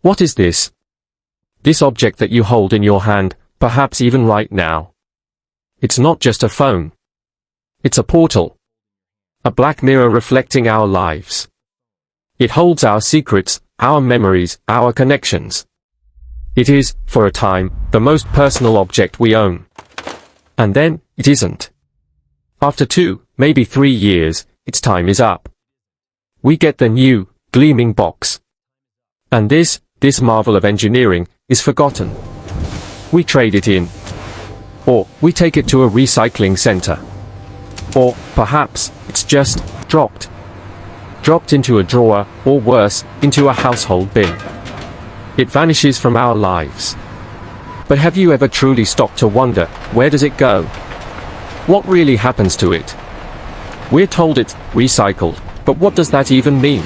What is this? This object that you hold in your hand, perhaps even right now. It's not just a phone. It's a portal. A black mirror reflecting our lives. It holds our secrets, our memories, our connections. It is, for a time, the most personal object we own. And then, it isn't. After 2, maybe 3 years, its time is up. We get the new, gleaming box. And this marvel of engineering, is forgotten. We trade it in. Or, we take it to a recycling center. Or, perhaps, it's just dropped. Dropped into a drawer, or worse, into a household bin. It vanishes from our lives. But have you ever truly stopped to wonder, where does it go? What really happens to it? We're told it's recycled, but what does that even mean?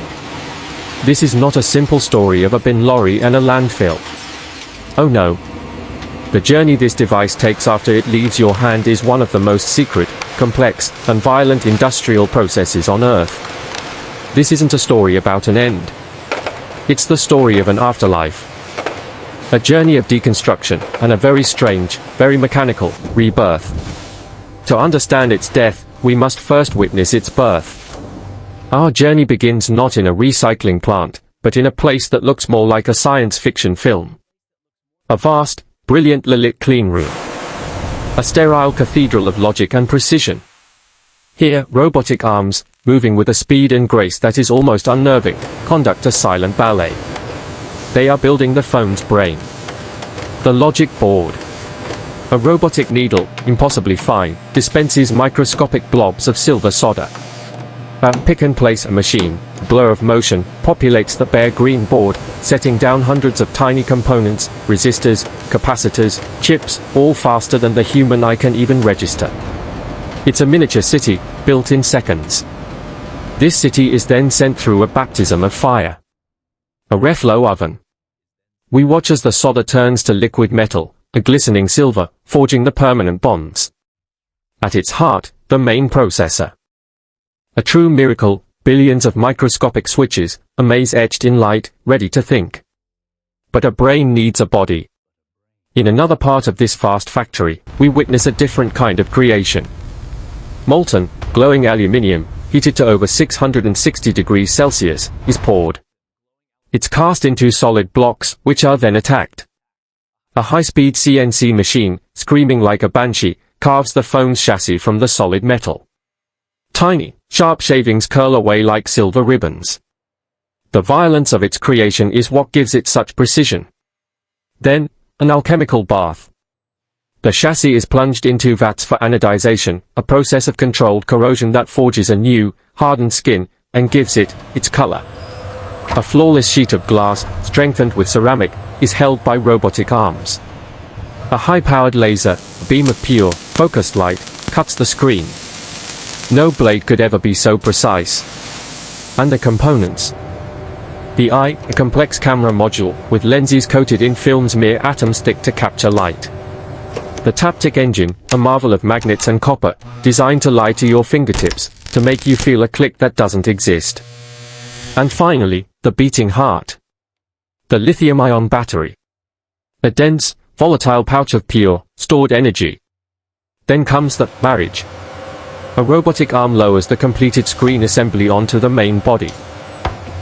This is not a simple story of a bin lorry and a landfill. Oh no. The journey this device takes after it leaves your hand is one of the most secret, complex, and violent industrial processes on Earth. This isn't a story about an end. It's the story of an afterlife. A journey of deconstruction, and a very strange, very mechanical, rebirth. To understand its death, we must first witness its birth. Our journey begins not in a recycling plant, but in a place that looks more like a science fiction film. A vast, brilliantly lit clean room. A sterile cathedral of logic and precision. Here, robotic arms, moving with a speed and grace that is almost unnerving, conduct a silent ballet. They are building the phone's brain. The logic board. A robotic needle, impossibly fine, dispenses microscopic blobs of silver solder. A pick-and-place machine, blur of motion, populates the bare green board, setting down hundreds of tiny components, resistors, capacitors, chips, all faster than the human eye can even register. It's a miniature city, built in seconds. This city is then sent through a baptism of fire. A reflow oven. We watch as the solder turns to liquid metal, a glistening silver, forging the permanent bonds. At its heart, the main processor. A true miracle, billions of microscopic switches, a maze etched in light, ready to think. But a brain needs a body. In another part of this vast factory, we witness a different kind of creation. Molten, glowing aluminium, heated to over 660 degrees Celsius, is poured. It's cast into solid blocks, which are then attacked. A high-speed CNC machine, screaming like a banshee, carves the phone's chassis from the solid metal. Tiny, sharp shavings curl away like silver ribbons. The violence of its creation is what gives it such precision. Then, an alchemical bath. The chassis is plunged into vats for anodization, a process of controlled corrosion that forges a new, hardened skin, and gives it its color. A flawless sheet of glass, strengthened with ceramic, is held by robotic arms. A high-powered laser, a beam of pure, focused light, cuts the screen. No blade could ever be so precise. And the components. The eye, a complex camera module, with lenses coated in film's mere atoms thick to capture light. The Taptic engine, a marvel of magnets and copper, designed to lie to your fingertips, to make you feel a click that doesn't exist. And finally, the beating heart. The lithium-ion battery. A dense, volatile pouch of pure, stored energy. Then comes the marriage. A robotic arm lowers the completed screen assembly onto the main body.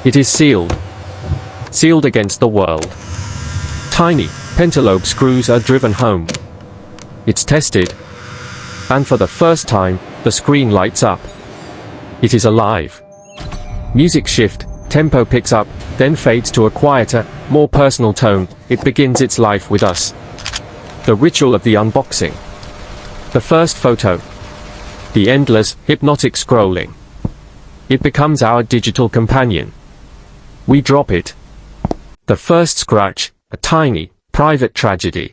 It is sealed. Sealed against the world. Tiny, pentalobe screws are driven home. It's tested. And for the first time, the screen lights up. It is alive. Music shift, tempo picks up, then fades to a quieter, more personal tone. It begins its life with us. The ritual of the unboxing. The first photo. The endless, hypnotic scrolling. It becomes our digital companion. We drop it. The first scratch, a tiny, private tragedy.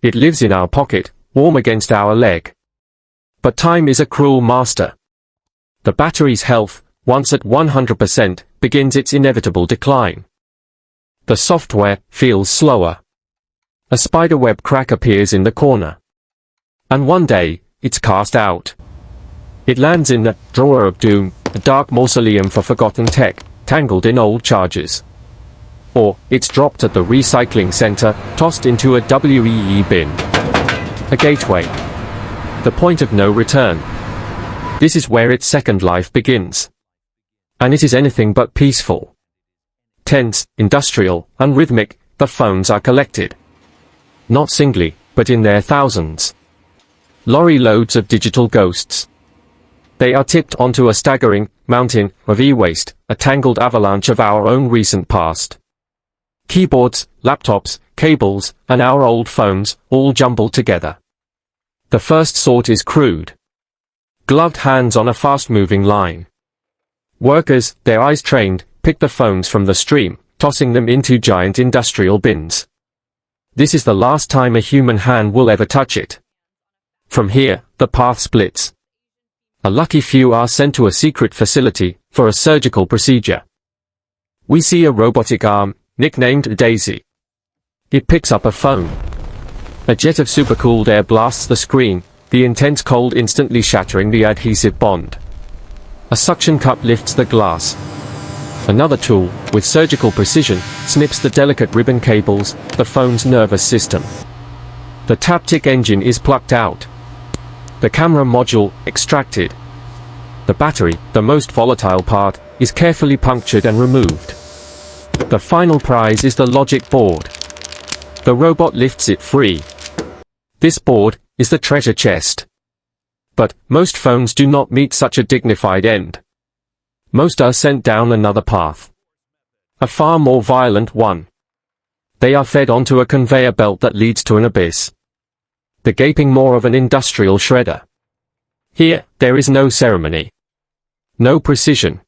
It lives in our pocket, warm against our leg. But time is a cruel master. The battery's health, once at 100%, begins its inevitable decline. The software feels slower. A spiderweb crack appears in the corner. And one day, it's cast out. It lands in the drawer of doom, a dark mausoleum for forgotten tech, tangled in old charges. or it's dropped at the recycling center, tossed into a WEE bin. A gateway. The point of no return. This is where its second life begins. And it is anything but peaceful. Tense, industrial, and rhythmic, the phones are collected. Not singly, but in their thousands. Lorry loads of digital ghosts. They are tipped onto a staggering mountain of e-waste, a tangled avalanche of our own recent past. Keyboards, laptops, cables, and our old phones, all jumbled together. The first sort is crude. Gloved hands on a fast-moving line. Workers, their eyes trained, pick the phones from the stream, tossing them into giant industrial bins. This is the last time a human hand will ever touch it. From here, the path splits. A lucky few are sent to a secret facility for a surgical procedure. We see a robotic arm, nicknamed Daisy. It picks up a phone. A jet of supercooled air blasts the screen, the intense cold instantly shattering the adhesive bond. A suction cup lifts the glass. Another tool, with surgical precision, snips the delicate ribbon cables, the phone's nervous system. The Taptic engine is plucked out. The camera module, extracted. The battery, the most volatile part, is carefully punctured and removed. The final prize is the logic board. The robot lifts it free. This board is the treasure chest. But most phones do not meet such a dignified end. Most are sent down another path. A far more violent one. They are fed onto a conveyor belt that leads to an abyss. The gaping maw of an industrial shredder. Here, there is no ceremony. No precision.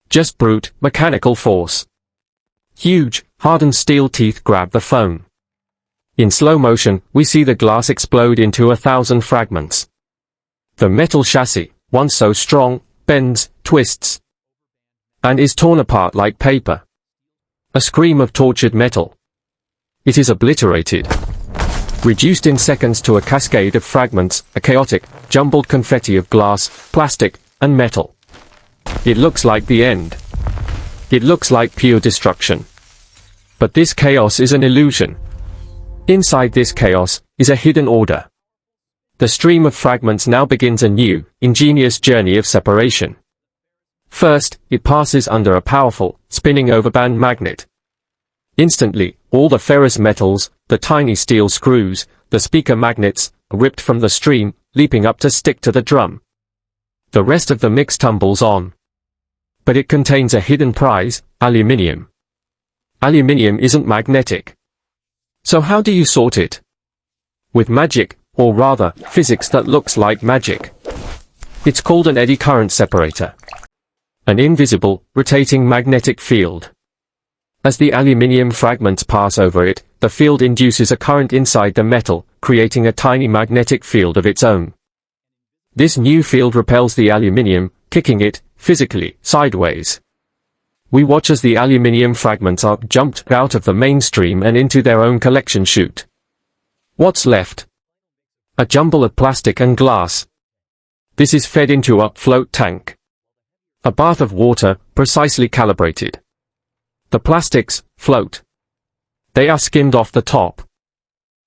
Just brute, mechanical force. Huge, hardened steel teeth grab the phone. In slow motion, we see the glass explode into 1,000 fragments. The metal chassis, once so strong, bends, twists, and is torn apart like paper. A scream of tortured metal. It is obliterated. Reduced in seconds to a cascade of fragments, a chaotic, jumbled confetti of glass, plastic, and metal. It looks like the end. It looks like pure destruction. But this chaos is an illusion. Inside this chaos is a hidden order. The stream of fragments now begins a new, ingenious journey of separation. First, it passes under a powerful, spinning overband magnet. Instantly, all the ferrous metals, the tiny steel screws, the speaker magnets, are ripped from the stream, leaping up to stick to the drum. The rest of the mix tumbles on. But it contains a hidden prize, aluminium. Aluminium isn't magnetic. So how do you sort it? With magic, or rather, physics that looks like magic. It's called an eddy current separator. An invisible, rotating magnetic field. As the aluminium fragments pass over it, the field induces a current inside the metal, creating a tiny magnetic field of its own. This new field repels the aluminium, kicking it, physically, sideways. We watch as the aluminium fragments are jumped out of the mainstream and into their own collection chute. What's left? A jumble of plastic and glass. This is fed into a float tank. A bath of water, precisely calibrated. The plastics float. They are skimmed off the top.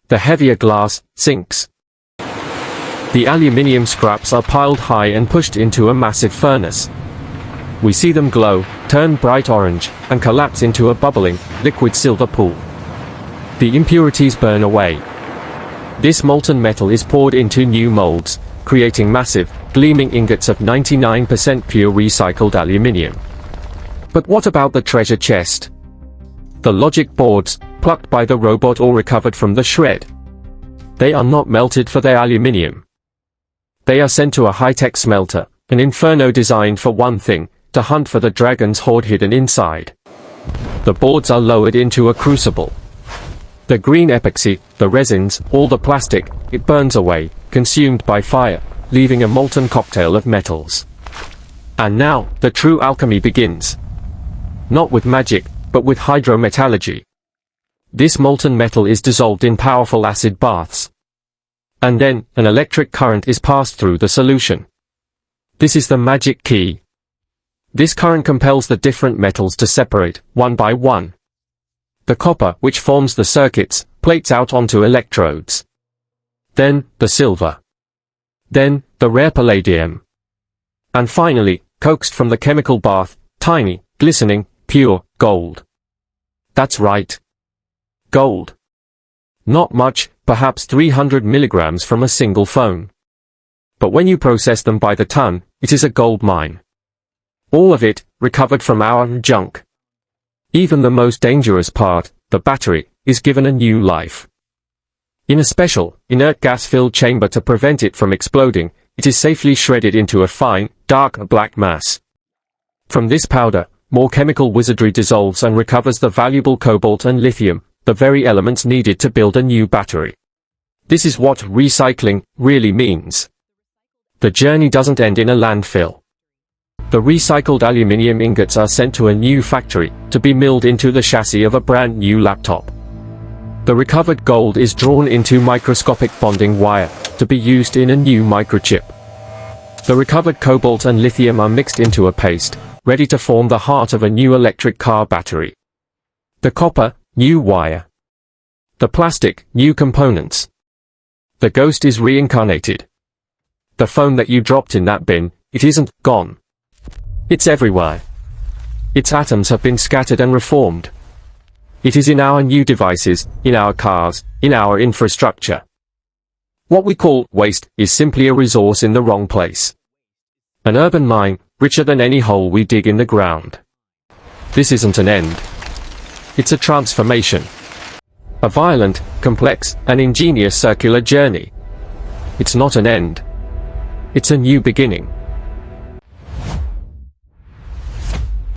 The heavier glass sinks. The aluminium scraps are piled high and pushed into a massive furnace. We see them glow, turn bright orange, and collapse into a bubbling, liquid silver pool. The impurities burn away. This molten metal is poured into new molds, creating massive, gleaming ingots of 99% pure recycled aluminium. But what about the treasure chest? The logic boards, plucked by the robot or recovered from the shred. They are not melted for their aluminium. They are sent to a high-tech smelter, an inferno designed for one thing, to hunt for the dragon's hoard hidden inside. The boards are lowered into a crucible. The green epoxy, the resins, all the plastic, it burns away, consumed by fire, leaving a molten cocktail of metals. And now, the true alchemy begins. Not with magic, but with hydrometallurgy. This molten metal is dissolved in powerful acid baths. And then, an electric current is passed through the solution. This is the magic key. This current compels the different metals to separate, one by one. The copper, which forms the circuits, plates out onto electrodes. Then, the silver. Then, the rare palladium. And finally, coaxed from the chemical bath, tiny, glistening, pure gold. That's right. Gold. Not much, perhaps 300 milligrams from a single phone. But when you process them by the ton, it is a gold mine. All of it, recovered from our junk. Even the most dangerous part, the battery, is given a new life. In a special, inert gas-filled chamber to prevent it from exploding, it is safely shredded into a fine, dark black mass. From this powder, more chemical wizardry dissolves and recovers the valuable cobalt and lithium, the very elements needed to build a new battery. This is what recycling really means. The journey doesn't end in a landfill. The recycled aluminium ingots are sent to a new factory, to be milled into the chassis of a brand new laptop. The recovered gold is drawn into microscopic bonding wire, to be used in a new microchip. The recovered cobalt and lithium are mixed into a paste, ready to form the heart of a new electric car battery. The copper, new wire. The plastic, new components. The ghost is reincarnated. The phone that you dropped in that bin, it isn't gone. It's everywhere. Its atoms have been scattered and reformed. It is in our new devices, in our cars, in our infrastructure. What we call waste is simply a resource in the wrong place. An urban mine, richer than any hole we dig in the ground. This isn't an end. It's a transformation. A violent, complex, and ingenious circular journey. It's not an end. It's a new beginning.